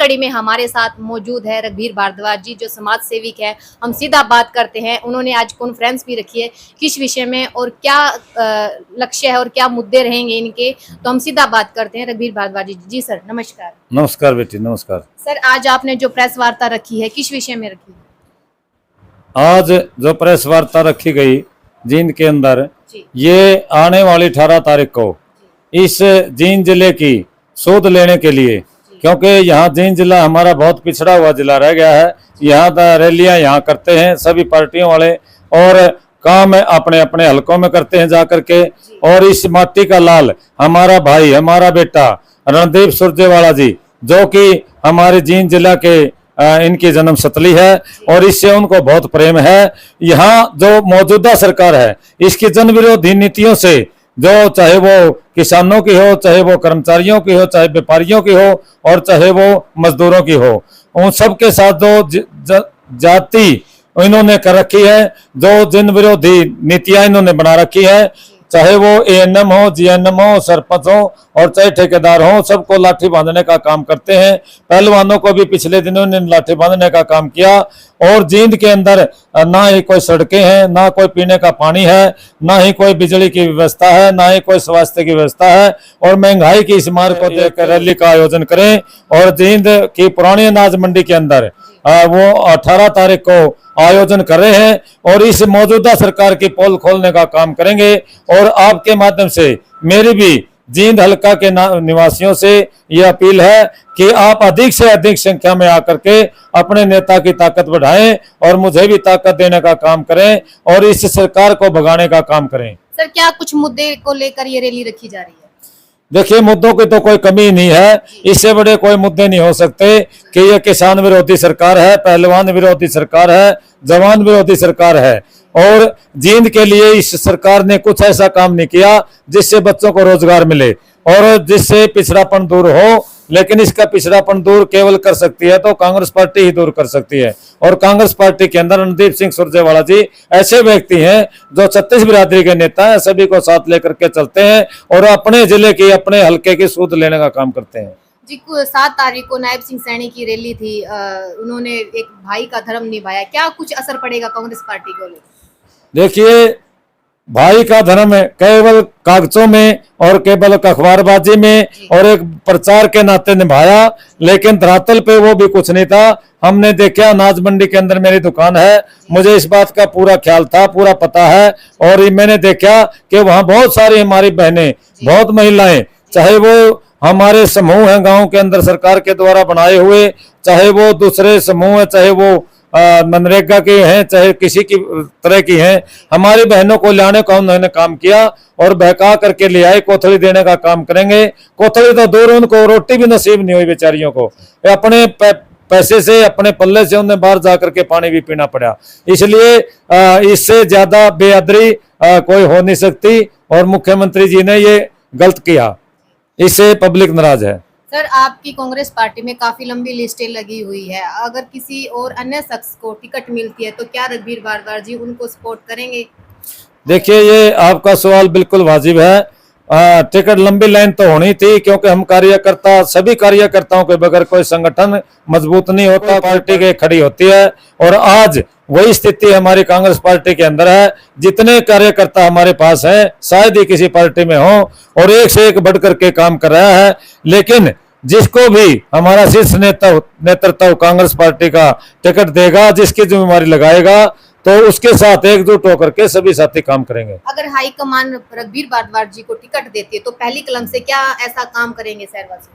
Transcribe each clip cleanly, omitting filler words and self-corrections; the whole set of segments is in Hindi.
कड़ी में हमारे साथ मौजूद है रघुवीर भारद्वाज जी, जो समाज सेविक है। हम सीधा बात करते हैं। उन्होंने आज कॉन्फ्रेंस भी रखी है, किस विषय में और क्या लक्ष्य है और क्या मुद्दे रहेंगे इनके, तो हम सीधा बात करते हैं रघुवीर भारद्वाज जी। जी सर नमस्कार। नमस्कार बेटी, नमस्कार। सर आज आपने जो प्रेस वार्ता रखी है, किस विषय में रखी है? आज जो प्रेस वार्ता रखी गई जींद के अंदर, ये आने वाली 18 तारीख को इस जींद जिले की सूद लेने के लिए, क्योंकि यहाँ जींद जिला हमारा बहुत पिछड़ा हुआ जिला रह गया है। यहाँ रैलियां यहाँ करते हैं सभी पार्टियों वाले और काम अपने अपने हलकों में करते हैं जा करके। और इस माटी का लाल हमारा भाई, हमारा बेटा रणदीप सुरजेवाला जी, जो कि हमारे जींद जिला के इनकी जन्म स्थली है और इससे उनको बहुत प्रेम है। यहाँ जो मौजूदा सरकार है, इसकी जन विरोधी नीतियों से, जो चाहे वो किसानों की हो, चाहे वो कर्मचारियों की हो, चाहे व्यापारियों की हो और चाहे वो मजदूरों की हो, उन सब के साथ जो जाति इन्होंने कर रखी है, जो जन विरोधी नीतियां इन्होंने बना रखी है, चाहे वो एएनएम हो, जीएनएम हो, सरपंच हो और चाहे ठेकेदार हो, सबको लाठी बांधने का काम करते हैं। पहलवानों को भी पिछले दिनों ने लाठी बांधने का काम किया। और जींद के अंदर ना ही कोई सड़कें हैं, ना कोई पीने का पानी है, ना ही कोई बिजली की व्यवस्था है, ना ही कोई स्वास्थ्य की व्यवस्था है। और महंगाई की इस मार को देखकर रैली का आयोजन करें। और जींद की पुरानी अनाज मंडी के अंदर वो 18 तारीख को आयोजन कर रहे हैं और इस मौजूदा सरकार की पोल खोलने का काम करेंगे। और आपके माध्यम से मेरी भी जींद हल्का के निवासियों से यह अपील है कि आप अधिक से अधिक संख्या में आकर के अपने नेता की ताकत बढ़ाएं और मुझे भी ताकत देने का काम करें और इस सरकार को भगाने का काम करें। सर क्या कुछ मुद्दे को लेकर ये रैली रखी जा रही है? देखिए, मुद्दों की तो कोई कमी नहीं है, इससे बड़े कोई मुद्दे नहीं हो सकते कि ये किसान विरोधी सरकार है, पहलवान विरोधी सरकार है, जवान विरोधी सरकार है। और जींद के लिए इस सरकार ने कुछ ऐसा काम नहीं किया जिससे बच्चों को रोजगार मिले और जिससे पिछड़ापन दूर हो। लेकिन इसका पिछड़ापन दूर केवल कर सकती है तो कांग्रेस पार्टी ही दूर कर सकती है। और कांग्रेस पार्टी के अंदर रणदीप सिंह सुरजेवाला जी ऐसे व्यक्ति हैं जो 36 बिरादरी के नेता हैं, सभी को साथ लेकर के चलते हैं और अपने जिले की, अपने हल्के की सूद लेने का काम करते हैं। जी 7 तारीख को नायब सिंह सैनी की रैली थी, उन्होंने एक भाई का धर्म निभाया, क्या कुछ असर पड़ेगा कांग्रेस पार्टी को? देखिए, भाई का धर्म केवल कागजों में और केवल अखबारबाजी में और एक प्रचार के नाते निभाया, लेकिन धरातल पे वो भी कुछ नहीं था। हमने देखा, अनाज मंडी के अंदर मेरी दुकान है, मुझे इस बात का पूरा ख्याल था, पूरा पता है। और मैंने देखा कि वहाँ बहुत सारी हमारी बहनें, बहुत महिलाएं, चाहे वो हमारे समूह हैं गांव के अंदर सरकार के द्वारा बनाए हुए, चाहे वो दूसरे समूह है, चाहे वो मनरेगा के हैं, चाहे किसी की तरह की हैं, हमारी बहनों को लाने का उन्होंने काम किया और बहका करके ले आए। कोथड़ी देने का काम करेंगे। कोथड़ी तो दूर, उनको रोटी भी नसीब नहीं हुई बेचारियों को, अपने पैसे से, अपने पल्ले से उन्हें बाहर जाकर के पानी भी पीना पड़ा। इसलिए इससे ज्यादा बेअदरी कोई हो नहीं सकती और मुख्यमंत्री जी ने ये गलत किया, इससे पब्लिक नाराज है। सर आपकी कांग्रेस पार्टी में काफी लंबी लिस्टें लगी हुई है, अगर किसी और अन्य शख्स को टिकट मिलती है तो क्या रघुवीर भारद्वाज जी उनको सपोर्ट करेंगे? देखिए, ये आपका सवाल बिल्कुल वाजिब है। टिकट लंबी लाइन तो होनी थी, क्योंकि हम कार्यकर्ता, सभी कार्यकर्ताओं के बगैर कोई संगठन मजबूत नहीं होता, पार्टी के खड़ी होती है। और आज वही स्थिति हमारी कांग्रेस पार्टी के अंदर है। जितने कार्यकर्ता हमारे पास हैं, शायद ही किसी पार्टी में हो, और एक से एक बढ़ करके काम कर रहा है। लेकिन जिसको भी हमारा शीर्ष नेतृत्व कांग्रेस पार्टी का टिकट देगा, जिसकी जिम्मेवारी लगाएगा, तो उसके साथ एकजुट होकर के सभी साथी काम करेंगे। अगर हाईकमान रघुवीर भारद्वाज जी को टिकट देती है तो पहली कलम से क्या ऐसा काम करेंगे शहरवासी?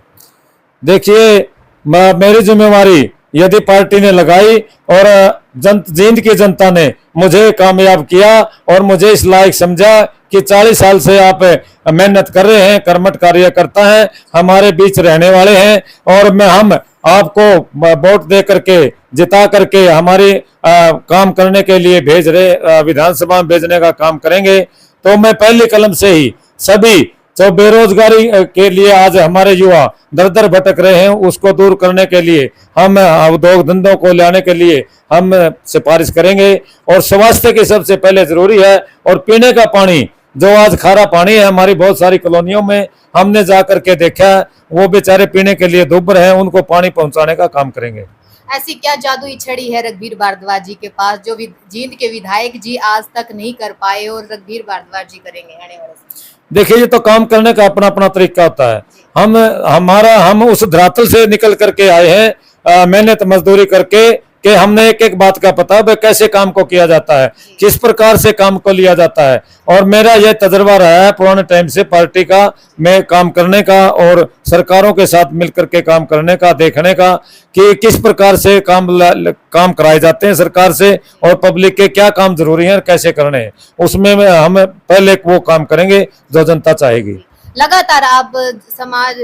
देखिए, मेरी जिम्मेवारी यदि पार्टी ने लगाई और जींद की जनता ने मुझे कामयाब किया और मुझे इस लायक समझा कि 40 साल से आप मेहनत कर रहे हैं, कर्मठ कार्यकर्ता हैं, हमारे बीच रहने वाले हैं, और हम आपको वोट दे करके, जिता करके हमारी काम करने के लिए भेज रहे, विधानसभा में भेजने का काम करेंगे। तो मैं पहली कलम से ही सभी जो बेरोजगारी के लिए आज हमारे युवा दर दर भटक रहे हैं, उसको दूर करने के लिए, हम उद्योग धंधों को लाने के लिए हम सिफारिश करेंगे। और स्वास्थ्य की सबसे पहले जरूरी है, और पीने का पानी जो आज खारा पानी है हमारी बहुत सारी कॉलोनियों में, हमने जा करके देखा है, वो बेचारे पीने के लिए दुब्बर हैं, उनको पानी पहुंचाने का काम करेंगे। ऐसी क्या जादुई छड़ी है रघुवीर भारद्वाज जी के पास जो जींद के विधायक जी आज तक नहीं कर पाए और रघुवीर भारद्वाज जी करेंगे आने वाले समय? देखिए, ये तो काम करने का अपना अपना तरीका होता है। हम उस धरातल से निकल करके आए हैं, मेहनत मजदूरी करके, कि हमने एक एक बात का पता है कैसे काम को किया जाता है, किस प्रकार से काम को लिया जाता है। और मेरा यह तजर्बा रहा है पुराने टाइम से पार्टी का में काम करने का और सरकारों के साथ मिलकर के काम करने का, देखने का कि किस प्रकार से काम कराए जाते हैं सरकार से, और पब्लिक के क्या काम जरूरी है, कैसे करने हैं, उसमें हम पहले वो काम करेंगे जो जनता चाहेगी। लगातार आप समाज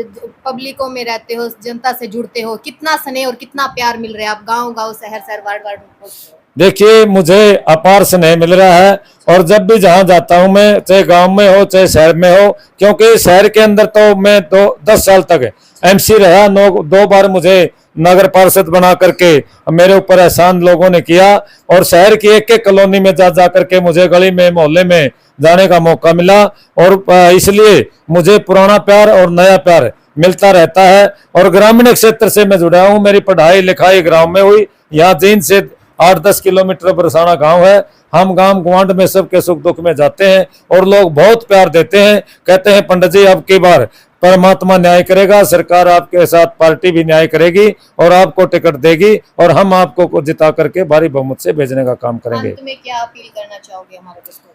पब्लिकों में रहते हो, जनता से जुड़ते हो, कितना स्नेह और कितना प्यार मिल रहा है? आप गांव गांव शहर शहर वार्ड वार्ड पहुंचते हो। देखिए, मुझे अपार स्नेह मिल रहा है, और जब भी जहां जाता हूं मैं, चाहे गांव में हो चाहे शहर में हो, क्योंकि शहर के अंदर तो मैं 10 साल तक एमसी रहा, 2 बार मुझे नगर पार्षद बना करके मेरे ऊपर एहसान लोगों ने किया, और शहर की एक एक कॉलोनी में जा करके मुझे गली में मोहल्ले में जाने का मौका मिला, और इसलिए मुझे पुराना प्यार और नया प्यार मिलता रहता है। और ग्रामीण क्षेत्र से मैं जुड़ा हूँ, मेरी पढ़ाई लिखाई गाँव में हुई, यहाँ जींद से 8-10 किलोमीटर बरसाना गांव है। हम गांव गुआंढ में सबके सुख दुख में जाते हैं, और लोग बहुत प्यार देते हैं, कहते हैं पंडित जी अब की बार परमात्मा न्याय करेगा, सरकार आपके साथ पार्टी भी न्याय करेगी और आपको टिकट देगी, और हम आपको जिता करके भारी बहुमत से भेजने का काम करेंगे। अंत में क्या अपील करना चाहोगे हमारे दोस्तों?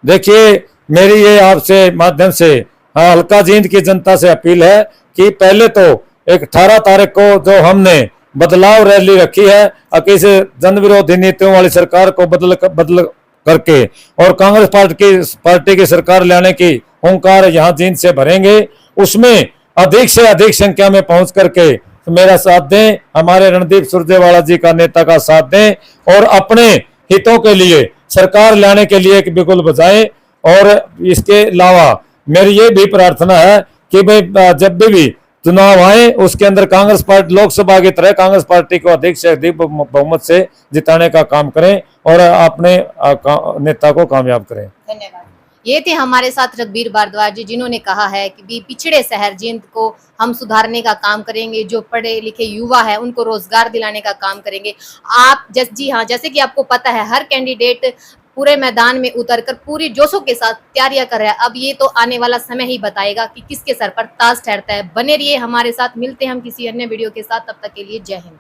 देखिए, मेरी ये आपसे माध्यम से हल्का जींद की जनता से अपील है कि पहले तो 18 तारीख को जो हमने बदलाव रैली रखी है, किस जन विरोधी नीतियों वाली सरकार को बदल करके और कांग्रेस पार्टी की सरकार लाने की हुंकार यहाँ जींद से भरेंगे, उसमें अधिक से अधिक संख्या में पहुंच करके मेरा साथ दें, हमारे रणदीप सुरजेवाला जी का नेता का साथ दें, और अपने हितों के लिए सरकार लाने के लिए एक बिगुल बजाएं। और इसके अलावा मेरी ये भी प्रार्थना है कि भाई जब भी चुनाव आए उसके अंदर कांग्रेस पार्टी लोकसभा की तरह कांग्रेस पार्टी को अधिक से अधिक बहुमत से जिताने का काम करें और अपने नेता को कामयाब करें। धन्यवाद। ये थे हमारे साथ रघुवीर भारद्वाज जी, जिन्होंने कहा है कि पिछड़े शहर जींद को हम सुधारने का काम करेंगे, जो पढ़े लिखे युवा है उनको रोजगार दिलाने का काम करेंगे। आप जी हाँ, जैसे कि आपको पता है हर कैंडिडेट पूरे मैदान में उतरकर पूरी जोशों के साथ तैयारियां कर रहा है। अब ये तो आने वाला समय ही बताएगा कि किसके सर पर ताज ठहरता है। बने रहिए हमारे साथ, मिलते हैं हम किसी अन्य वीडियो के साथ, तब तक के लिए जय हिंद।